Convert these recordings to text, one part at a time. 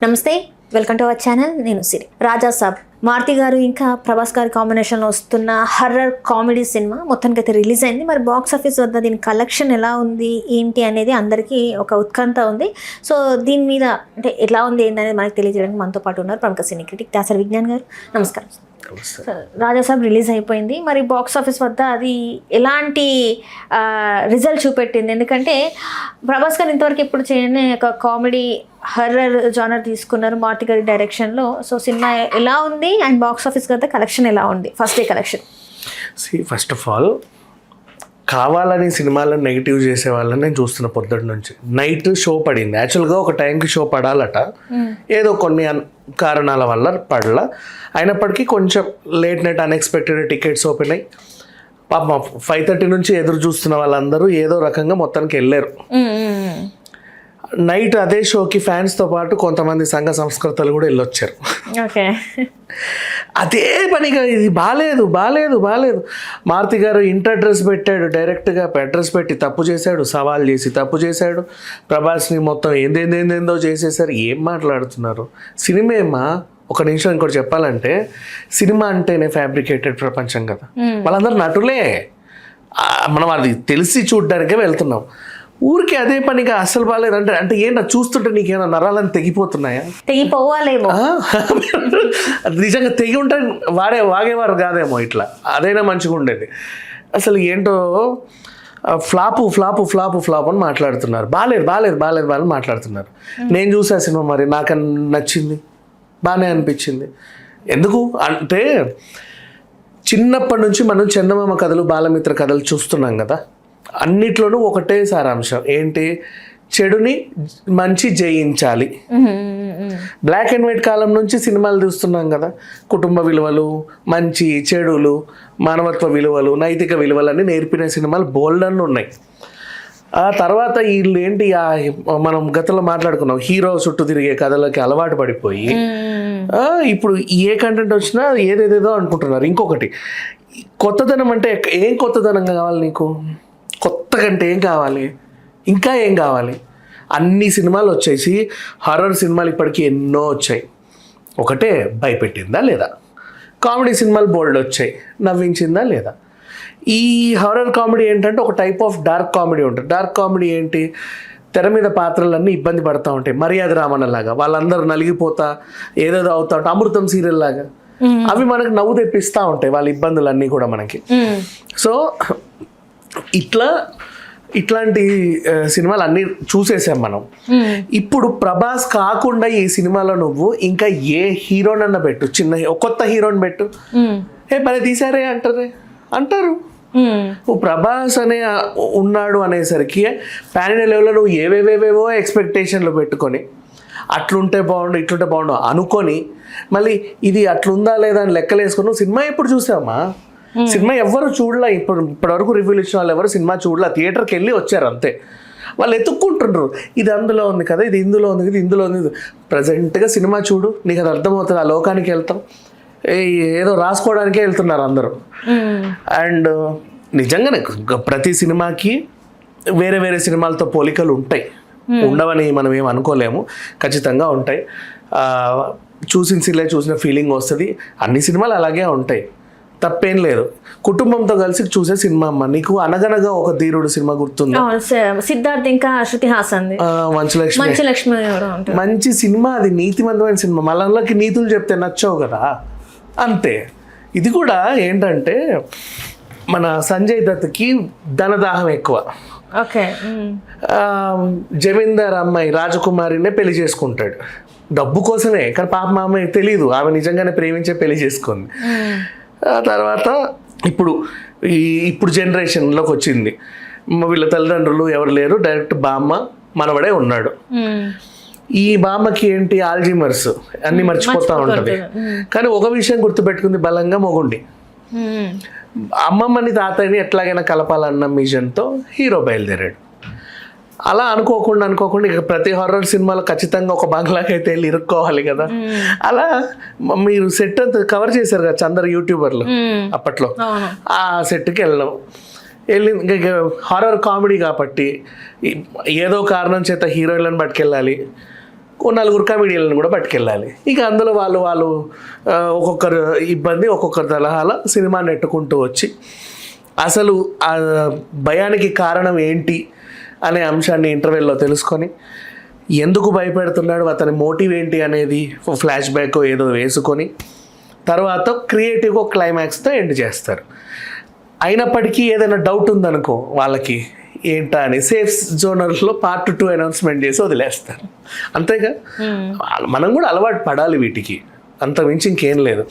నమస్తే, welcome to our channel. నేను సిరి. రాజా సాబ్ మారుతి గారు ఇంకా ప్రభాస్ గారి కాంబినేషన్లో వస్తున్న హర్రర్ కామెడీ సినిమా మొత్తానికి అయితే రిలీజ్ అయింది. మరి బాక్స్ ఆఫీస్ వద్ద దీని కలెక్షన్ ఎలా ఉంది ఏంటి అనేది అందరికీ ఒక ఉత్కంఠ ఉంది. సో దీని మీద అంటే ఎలా ఉంది ఏంటనేది మనకు తెలియజేయడానికి మనతో పాటు ఉన్నారు ప్రముఖ సినీ క్రిటిక్ దాసరి విజ్ఞాన్ గారు. నమస్కారం. రాజా సాబ్ రిలీజ్ అయిపోయింది. మరి బాక్స్ ఆఫీస్ వద్ద అది ఎలాంటి రిజల్ట్ చూపెట్టింది? ఎందుకంటే ప్రభాస్ గారు ఇంతవరకు ఎప్పుడు చేయని ఒక కామెడీ హర్రర్ జానర్ తీసుకున్నారు మారుతి గారి డైరెక్షన్లో. సో సినిమా ఎలా ఉంది అండ్ బాక్స్ ఆఫీస్ వద్ద కలెక్షన్ ఎలా ఉంది? First day collection. First of all కావాలని సినిమాలను నెగిటివ్ చేసే వాళ్ళని నేను చూస్తున్న పొద్దుటి నుంచి. నైట్ షో పడింది, యాక్చువల్గా ఒక టైంకి షో పడాలట, ఏదో కొన్ని కారణాల వల్ల పడలా. అయినప్పటికీ కొంచెం late night unexpected tickets open అయ్యి పాపం 5:30 నుంచి ఎదురు చూస్తున్న వాళ్ళందరూ ఏదో రకంగా మొత్తానికి వెళ్ళారు. నైట్ అదే షోకి ఫ్యాన్స్తో పాటు కొంతమంది సంఘ సంస్కృతులు కూడా వెళ్ళొచ్చారు. అదే పనిగా ఇది బాగాలేదు బాగాలేదు బాగాలేదు. మారుతి గారు అడ్రస్ పెట్టాడు, డైరెక్ట్గా అడ్రస్ పెట్టి తప్పు చేశాడు, సవాల్ చేసి తప్పు చేశాడు. ప్రభాస్ని మొత్తం ఏందేందేందేందో చేసేసారు. ఏం మాట్లాడుతున్నారు? సినిమా ఒక నిమిషం ఇంకోటి చెప్పాలంటే, సినిమా అంటేనే ఫ్యాబ్రికేటెడ్ ప్రపంచం కదా. వాళ్ళందరూ నటులే, మనం అది తెలిసి చూడడానికే వెళ్తున్నాం. ఊరికి అదే పనిగా అసలు బాగాలేదు అంటే అంటే ఏంటో చూస్తుంటే నీకేమైనా నరాలని తెగిపోతున్నాయా? తెగిపోవాలేమో. నిజంగా తెగి ఉంటే వాగేవారు కాదేమో. ఇట్లా అదైనా మంచిగా ఉండేది. అసలు ఏంటో ఫ్లాపు ఫ్లాపు ఫ్లాపు ఫ్లాప్ అని మాట్లాడుతున్నారు. బాగాలేదు బాగాలేదు బాగాలేదు బాగాలేదు మాట్లాడుతున్నారు. నేను చూసా సినిమా, మరి నాకు నచ్చింది, బాగానే అనిపించింది. ఎందుకు అంటే చిన్నప్పటి నుంచి మనం చందమామ కథలు, బాలమిత్ర కథలు చూస్తున్నాం కదా. అన్నిట్లోనూ ఒకటే సారాంశం ఏంటి? చెడుని మంచి జయించాలి. బ్లాక్ అండ్ వైట్ కాలం నుంచి సినిమాలు చూస్తున్నాం కదా. కుటుంబ విలువలు, మంచి చెడులు, మానవత్వ విలువలు, నైతిక విలువలు అన్నీ నేర్పిన సినిమాలు బోల్డన్ ఉన్నాయి. ఆ తర్వాత వీళ్ళు ఏంటి, మనం గతంలో మాట్లాడుకున్నాం, హీరో చుట్టూ తిరిగే కథలకి అలవాటు పడిపోయి ఇప్పుడు ఏ కంటెంట్ వచ్చినా ఏదేదేదో అనుకుంటున్నారు. ఇంకొకటి కొత్తదనం అంటే ఏం కొత్తదనం కావాలి నీకు? కొత్త కంటే ఏం కావాలి? ఇంకా ఏం కావాలి? అన్ని సినిమాలు వచ్చేసి హర్రర్ సినిమాలు ఇప్పటికీ ఎన్నో వచ్చాయి. ఒకటే భయపెట్టిందా లేదా? కామెడీ సినిమాలు బోల్డ్ వచ్చాయి, నవ్వించిందా లేదా? ఈ హారర్ కామెడీ ఏంటంటే ఒక టైప్ ఆఫ్ డార్క్ కామెడీ ఉంటుంది. డార్క్ కామెడీ ఏంటి? తెర మీద పాత్రలన్నీ ఇబ్బంది పడుతూ ఉంటాయి. మర్యాద రామన్న లాగా వాళ్ళందరూ నలిగిపోతా ఏదేదో అవుతా ఉంటాయి. అమృతం సీరియల్ లాగా అవి మనకు నవ్వు తెప్పిస్తూ ఉంటాయి, వాళ్ళ ఇబ్బందులన్నీ కూడా మనకి. సో ఇట్లాంటి సినిమాలు అన్నీ చూసేసాం మనం. ఇప్పుడు ప్రభాస్ కాకుండా ఈ సినిమాలో నువ్వు ఇంకా ఏ హీరోనన్నా పెట్టు, చిన్న కొత్త హీరోని పెట్టు, భలే తీసారే అంటారు. నువ్వు ప్రభాస్ అనే ఉన్నాడు అనేసరికి పాన్ ఇండియా లెవెల్లో నువ్వు ఏవేవేవేవో ఎక్స్పెక్టేషన్లు పెట్టుకొని అట్లుంటే బాగుండు ఇట్లుంటే బాగుండు అనుకొని మళ్ళీ ఇది అట్లుందా లేదా అని లెక్కలేసుకొని నువ్వు సినిమా ఎప్పుడు చూసావా? సినిమా ఎవరు చూడలే. ఇప్పటివరకు రివ్యూలు ఇచ్చిన వాళ్ళు ఎవరు సినిమా చూడలే. థియేటర్కి వెళ్ళి వచ్చారు అంతే. వాళ్ళు ఎత్తుక్కుంటుండ్రు, ఇది అందులో ఉంది కదా, ఇది ఇందులో ఉంది, ఇది ఇందులో ఉంది. ప్రజెంట్గా సినిమా చూడు, నీకు అది అర్థమవుతుంది. ఆ లోకానికి వెళ్తాం, ఏదో రాసుకోవడానికే వెళ్తున్నారు అందరూ. అండ్ నిజంగానే ప్రతి సినిమాకి వేరే వేరే సినిమాలతో పోలికలు ఉంటాయి, ఉండవని మనం ఏం అనుకోలేము, ఖచ్చితంగా ఉంటాయి. చూసిన ఫీలింగ్ వస్తుంది. అన్ని సినిమాలు అలాగే ఉంటాయి, తప్పేం లేదు. కుటుంబంతో కలిసి చూసే సినిమా అమ్మ. నీకు అనగనగా ఒక ధీరుడు సినిమా గుర్తుందా? సిద్ధార్థ్ ఇంకా శృతి హాసన్, మంచి సినిమా అది, నీతిమంతమైన సినిమా. మళ్ళీ నీతులు చెప్తే నచ్చవు కదా, అంతే. ఇది కూడా ఏంటంటే మన సంజయ్ దత్కి ధనదాహం ఎక్కువ. జమీందార్ అమ్మాయి రాజకుమారినే పెళ్లి చేసుకుంటాడు డబ్బు కోసమే, కానీ పాప మా అమ్మాయి తెలీదు, ఆమె నిజంగానే ప్రేమించే పెళ్లి చేసుకుంది. ఆ తర్వాత ఇప్పుడు జనరేషన్లోకి వచ్చింది, వీళ్ళ తల్లిదండ్రులు ఎవరు లేరు, డైరెక్ట్ బామ్మ మనవడే ఉన్నాడు. ఈ బామ్మకి ఏంటి, ఆల్జీమర్స్, అన్ని మర్చిపోతూ ఉంటుంది. కానీ ఒక విషయం గుర్తుపెట్టుకుంది బలంగా, మొగుండి. అమ్మమ్మని తాతయ్యని ఎట్లాగైనా కలపాలన్న మిషన్తో హీరో బయలుదేరాడు. అలా అనుకోకుండా ఇక ప్రతి హారర్ సినిమాలో ఖచ్చితంగా ఒక బంగ్లాకి అయితే వెళ్ళి ఇరుక్కోవాలి కదా. అలా మీరు సెట్ అంతా కవర్ చేశారు కదా అందరు యూట్యూబర్లు అప్పట్లో. ఆ సెట్కి వెళ్ళాం. వెళ్ళి హారర్ కామెడీ కాబట్టి ఏదో కారణం చేత హీరోయిన్లను పట్టుకెళ్ళాలి, నలుగురు కమెడియన్లను కూడా పట్టుకెళ్ళాలి. ఇక అందులో వాళ్ళు ఒక్కొక్కరు ఇబ్బంది, ఒక్కొక్కరు తలహాల సినిమా నెట్టుకుంటూ వచ్చి అసలు ఆ భయానికి కారణం ఏంటి అనే అంశాన్ని ఇంటర్వెల్లో తెలుసుకొని ఎందుకు భయపెడుతున్నాడు, అతని మోటివ్ ఏంటి అనేది ఫ్లాష్ బ్యాక్ ఏదో వేసుకొని తర్వాత క్రియేటివ్గా క్లైమాక్స్తో ఎండ్ చేస్తారు. అయినప్పటికీ ఏదైనా డౌట్ ఉందనుకో వాళ్ళకి ఏంటా అని సేఫ్ జోనర్స్లో పార్ట్ 2 అనౌన్స్మెంట్ చేసి వదిలేస్తారు. అంతేగా, మనం కూడా అలవాటు పడాలి వీటికి, అంత మించి ఇంకేం లేదు.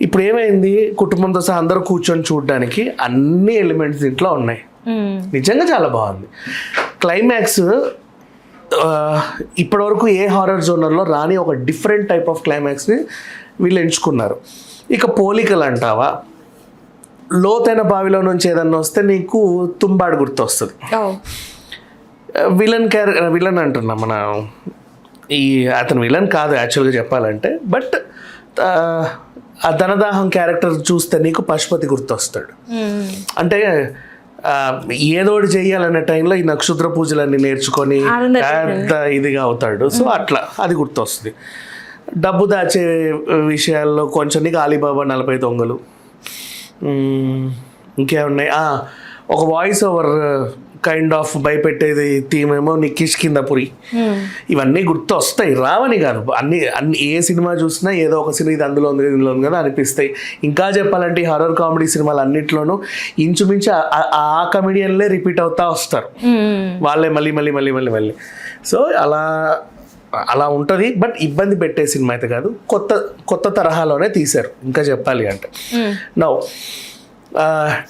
ఇప్పుడు ఏమైంది, కుటుంబంతో సహా అందరూ కూర్చొని చూడడానికి అన్ని ఎలిమెంట్స్ దీంట్లో ఉన్నాయి. నిజంగా చాలా బాగుంది. క్లైమాక్స్ ఇప్పటివరకు ఏ హారర్ జోనర్లో రాని ఒక డిఫరెంట్ టైప్ ఆఫ్ క్లైమాక్స్ని వీళ్ళు ఎంచుకున్నారు. ఇక పోలికలు అంటావా, లోతైన బావిలో నుంచి ఏదన్నా వస్తే నీకు తుంబాడు గుర్తు వస్తుంది. విలన్ అంటున్నా మన అతను విలన్ కాదు యాక్చువల్గా చెప్పాలంటే, బట్ ఆ ధనదాహం క్యారెక్టర్ చూస్తే నీకు పశుపతి గుర్తొస్తాడు. అంటే ఏదోటి చెయ్యాలనే టైంలో ఈ నక్షత్ర పూజలన్నీ నేర్చుకొని పెద్ద ఇదిగా అవుతాడు. సో అట్లా అది గుర్తొస్తుంది. డబ్బు దాచే విషయాల్లో కొంచెం నీకు అలీబాబా 40 దొంగలు, ఇంకేమున్నాయి, ఒక వాయిస్ ఓవర్ కైండ్ ఆఫ్ భయపెట్టేది థీమ్ ఏమో నీ కిష్కిందపురి. ఇవన్నీ గుర్తు వస్తాయి, రావని కాదు. అన్ని ఏ సినిమా చూసినా ఏదో ఒక సినిమా ఇది అందులో ఉంది ఇందులో ఉంది కదా అనిపిస్తాయి. ఇంకా చెప్పాలంటే ఈ హారర్ కామెడీ సినిమాలు అన్నింటిలోనూ ఇంచుమించు ఆ కమెడియన్లే రిపీట్ అవుతా వస్తారు, వాళ్ళే మళ్ళీ మళ్ళీ మళ్ళీ మళ్ళీ మళ్ళీ. సో అలా ఉంటుంది. బట్ ఇబ్బంది పెట్టే సినిమా అయితే కాదు, కొత్త తరహాలోనే తీశారు. ఇంకా చెప్పాలి అంటే నౌ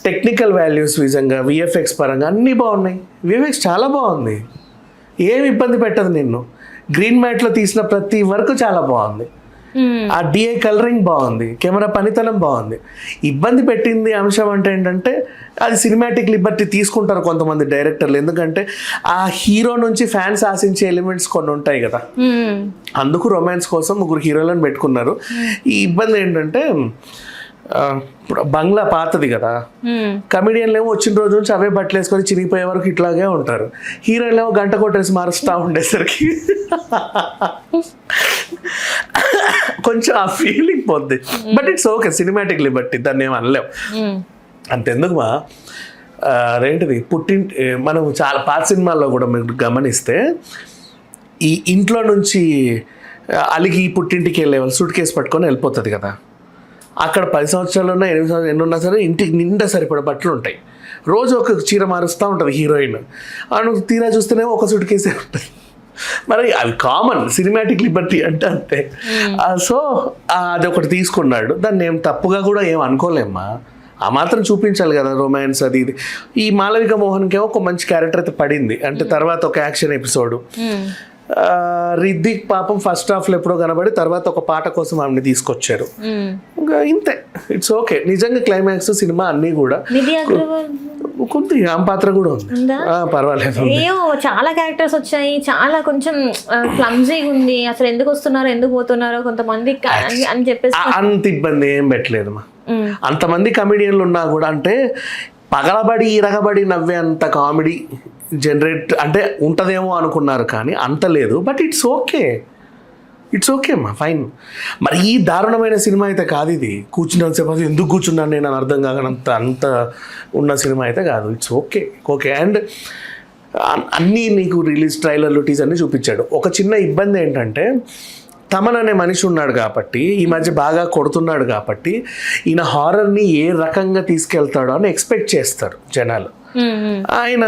టెక్నికల్ వాల్యూస్ విధంగా విఎఫ్ఎక్స్ పరంగా అన్నీ బాగున్నాయి. విఎఫ్ఎక్స్ చాలా బాగుంది, ఏమి ఇబ్బంది పెట్టదు నిన్ను. గ్రీన్ మ్యాట్లో తీసిన ప్రతి వర్క్ చాలా బాగుంది. ఆ డిఐ కలరింగ్ బాగుంది, కెమెరా పనితనం బాగుంది. ఇబ్బంది పెట్టింది అంశం అంటే ఏంటంటే అది సినిమాటిక్ లిబర్టీ తీసుకుంటారు కొంతమంది డైరెక్టర్లు. ఎందుకంటే ఆ హీరో నుంచి ఫ్యాన్స్ ఆశించే ఎలిమెంట్స్ కొన్ని ఉంటాయి కదా, అందుకు రొమాన్స్ కోసం 3 హీరోలను పెట్టుకున్నారు. ఈ ఇబ్బంది ఏంటంటే బంగ్లా పాతది కదా, కమెడియన్లు ఏమో వచ్చిన రోజు నుంచి అవే బట్టలు వేసుకొని చిరిగిపోయే వరకు ఇట్లాగే ఉంటారు. హీరోయిన్లు ఏమో గంట కొట్టేసి మారుస్తూ ఉండేసరికి కొంచెం ఆ ఫీలింగ్ పోద్ది. But it's okay, cinematic Liberty, దాన్ని ఏమి అనలేం. అంతెందుకు మా అదేంటిది మనం చాలా పాత సినిమాల్లో కూడా మీరు గమనిస్తే ఈ ఇంట్లో నుంచి అలిగి పుట్టింటికి వెళ్ళే వాళ్ళు సూట్ కేసు పట్టుకొని వెళ్ళిపోతుంది కదా, అక్కడ 10 సంవత్సరాలు ఉన్నా 8 సంవత్సరాలు ఎన్ని ఉన్నా సరే ఇంటికి నిండా సరిపడే బట్టలు ఉంటాయి. రోజు ఒక చీర మారుస్తూ ఉంటుంది హీరోయిన్, నువ్వు తీరా చూస్తేనేమో ఒక సూట్ కేసే ఉంటుంది. మరి అవి కామన్, సినిమాటిక్ లిబర్టీ అంటే అంతే. సో అది ఒకటి తీసుకున్నాడు, దాన్ని ఏం తప్పుగా కూడా ఏం అనుకోలేమ్మా. ఆ మాత్రం చూపించాలి కదా రొమాన్స్ అది ఇది. ఈ మాళవిక మోహన్కి ఏమో ఒక మంచి క్యారెక్టర్ అయితే పడింది, అంటే తర్వాత ఒక యాక్షన్ ఎపిసోడు. రిద్దిక్ పాపం ఫస్ట్ హాఫ్లో ఎప్పుడో కనబడి తర్వాత ఒక పాట కోసం ఆమెని తీసుకొచ్చారు. ఇంకా ఇంతే, ఇట్స్ ఓకే. నిజంగా క్లైమాక్స్ సినిమా అన్నీ కూడా కొంత ఆమె పాత్ర కూడా ఉంది, పర్వాలేదు. చాలా క్యారెక్టర్స్ వచ్చాయి, చాలా కొంచెం క్లమ్జీగా ఉంది. అసలు ఎందుకు వస్తున్నారో ఎందుకు పోతున్నారో కొంతమంది అని చెప్పేసి అంత ఇబ్బంది ఏం పెట్టలేదు మా. అంతమంది కమెడియన్లు ఉన్నా కూడా అంటే పగలబడి ఇరగబడి నవ్వే అంత కామెడీ జనరేట్ అంటే ఉంటుందేమో అనుకున్నారు, కానీ అంత లేదు. బట్ ఇట్స్ ఓకే అమ్మా, ఫైన్. మరి ఈ దారుణమైన సినిమా అయితే కాదు ఇది. కూర్చున్నంతసేపు ఎందుకు కూర్చున్నాను నేను అని అర్థం కాకనంత అంత ఉన్న సినిమా అయితే కాదు. It's okay. అండ్ అన్నీ నీకు రిలీజ్ ట్రైలర్లు టీజర్ని చూపించాడు. ఒక చిన్న ఇబ్బంది ఏంటంటే తమన్ అనే మనిషి ఉన్నాడు కాబట్టి, ఈ మధ్య బాగా కొడుతున్నాడు కాబట్టి ఈయన హారర్ని ఏ రకంగా తీసుకెళ్తాడో అని ఎక్స్పెక్ట్ చేస్తారు జనాలు. ఆయన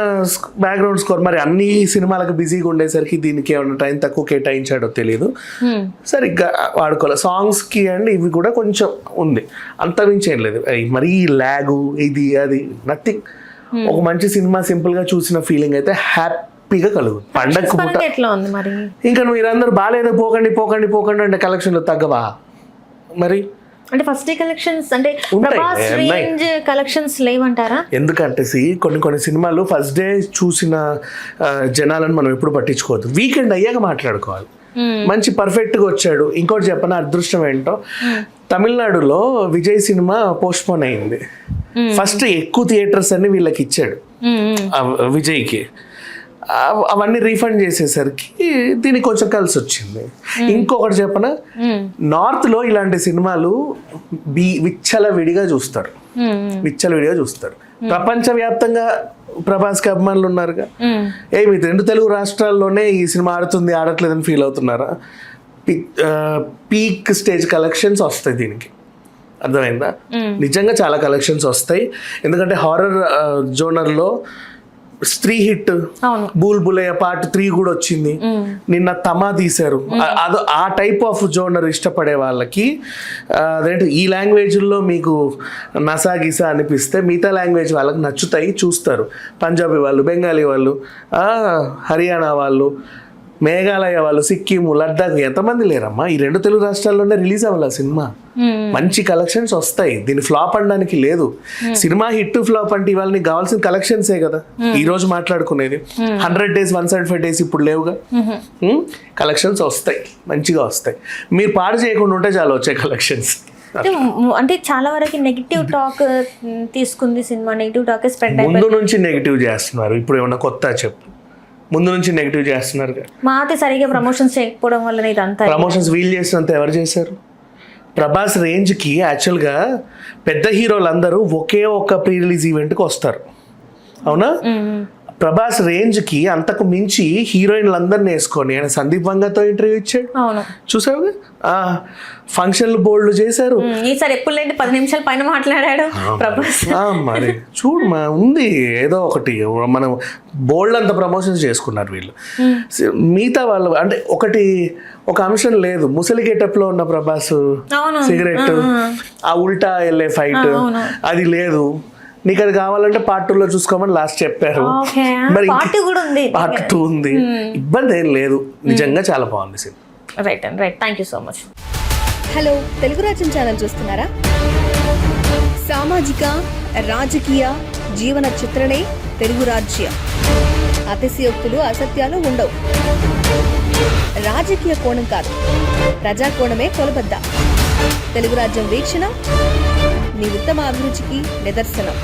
బ్యాక్గ్రౌండ్ స్కోర్ మరి అన్ని సినిమాలకు బిజీగా ఉండేసరికి దీనికి ఏమైనా టైం తక్కువ కేటాయించాడో తెలియదు, సరిగ్గా వాడుకోవాలి. సాంగ్స్కి అండ్ ఇవి కూడా కొంచెం ఉంది, అంతమించి ఏం లేదు. మరి ల్యాగు ఇది అది నథింగ్. ఒక మంచి సినిమా సింపుల్గా చూసిన ఫీలింగ్ అయితే హ్యాపీగా కలుగు. పండగ ఇంకా నువ్వు మీరందరూ బాగాలేదు పోకండి అంటే కలెక్షన్లు తగ్గవా మరి? అంటే ఫస్ట్ డే కలెక్షన్స్ అంటే ప్రభాస్ రేంజ్ కలెక్షన్స్ లేవంటారా? ఎందుకంటే కొన్ని సినిమాలు ఫస్ట్ డే చూసిన జనాలను మనం ఎప్పుడు పట్టించుకోవద్దు, వీకెండ్ అయ్యాక మాట్లాడుకోవాలి. మంచి పర్ఫెక్ట్గా వచ్చాడు. ఇంకోటి చెప్పనా అదృష్టం ఏంటో, తమిళనాడులో విజయ్ సినిమా పోస్ట్ పోన్ అయింది. ఫస్ట్ ఎక్కువ థియేటర్స్ అన్ని వీళ్ళకి ఇచ్చాడు విజయ్కి. అవన్నీ రీఫండ్ చేసేసరికి దీనికి కొంచెం కలిసి వచ్చింది. ఇంకొకటి చెప్పన, నార్త్లో ఇలాంటి సినిమాలు విచ్చలవిడిగా చూస్తారు. ప్రపంచవ్యాప్తంగా ప్రభాస్కి అభిమానులు ఉన్నారుగా. మీ 2 తెలుగు రాష్ట్రాల్లోనే ఈ సినిమా ఆడట్లేదని ఫీల్ అవుతున్నారా? పీక్ స్టేజ్ కలెక్షన్స్ వస్తాయి దీనికి, అర్థమైందా? నిజంగా చాలా కలెక్షన్స్ వస్తాయి. ఎందుకంటే హారర్ జోనర్లో స్త్రీ హిట్ బూల్ బులయ్య పార్ట్ 3 కూడా వచ్చింది. నిన్న తమా తీశారు. ఆ టైప్ ఆఫ్ జోనర్ ఇష్టపడే వాళ్ళకి అదేంటి ఈ లాంగ్వేజ్లో మీకు నసాగిసా అనిపిస్తే మిగతా లాంగ్వేజ్ వాళ్ళకి నచ్చుతాయి, చూస్తారు. పంజాబీ వాళ్ళు, బెంగాలీ వాళ్ళు, హర్యానా వాళ్ళు, మేఘాలయ వాళ్ళు, సిక్కిం, లద్దాఖ్ ఎంతమంది లేరమ్మా? ఈ 2 తెలుగు రాష్ట్రాల్లోనే రిలీజ్ అవ్వాలి ఆ సినిమా. మంచి కలెక్షన్స్ వస్తాయి. దీన్ని ఫ్లాప్ అనడానికి లేదు. సినిమా హిట్ ఫ్లాప్ అంటే ఇవాళ నీకు కావాల్సిన కలెక్షన్సే కదా ఈ రోజు మాట్లాడుకునేది. 100 days 175 days ఇప్పుడు లేవుగా. కలెక్షన్స్ వస్తాయి, మంచిగా వస్తాయి. మీరు పాడు చేయకుండా ఉంటే చాలా వచ్చే కలెక్షన్స్. అంటే చాలా వరకు నెగిటివ్ టాక్ తీసుకుంది సినిమా, నెగిటివ్ టాక్ స్ప్రెడ్. ముందు నుంచి నెగిటివ్ చేస్తున్నారు, ఇప్పుడు ఏమన్నా కొత్త చెప్పు. ముందు నుంచి నెగిటివ్ చేస్తున్నారు. మాతే సరిగా ప్రమోషన్స్ చేయకపోవడం వల్ల ఇదంతా. ప్రమోషన్స్ వీల్ చేసినంత ఎవరు చేశారు? ప్రభాస్ రేంజ్కి యాక్చువల్గా పెద్ద హీరోలు అందరూ ఒకే ఒక్క ప్రీ రిలీజ్ ఈవెంట్కి వస్తారు, అవునా? ప్రభాస్ రేంజ్కి అంతకు మించి హీరోయిన్లు అందరిని వేసుకొని ఆయన సందీప్ వంగతో ఇంటర్వ్యూ ఇచ్చాడు, చూసావు? ఫంక్షన్లు బోల్డ్ చేశారు. ఈసారి ఎప్పుడు లేండి 10 నిమిషాల పైన మాట్లాడాడు ప్రభాస్. మరి చూడు ఉంది ఏదో ఒకటి. మనం బోల్డ్ అంత ప్రమోషన్స్ చేసుకున్నారు వీళ్ళు. మిగతా వాళ్ళు అంటే ఒక అంశం లేదు. ముసలి గెటప్లో ఉన్న ప్రభాస్ సిగరెట్, ఆ ఉల్టా వెళ్ళే ఫైట్, అది లేదు. నీకు అది కావాలంటే పార్ట్ 2లో చూసుకోమని లాస్ట్ చెప్పారు. మరి పార్ట్ 2 ఉంది, ఇబ్బంది ఏం లేదు. నిజంగా చాలా బాగుంది cinema. Right and right, thank you so much. Hello, Telugu రాజ్యం ఛానల్ చూస్తున్నారా? సామాజిక, రాజకీయ, జీవన చిత్రణే తెలుగు రాజ్యం. అతిశయోక్తులు, అసత్యాలు ఉండవు. రాజకీయ కోణం కాదు, ప్రజా కోణమే కొలబద్ద. తెలుగు రాజ్యం వీక్షణ మీ ఉత్తమ అభిరుచికి నిదర్శనం.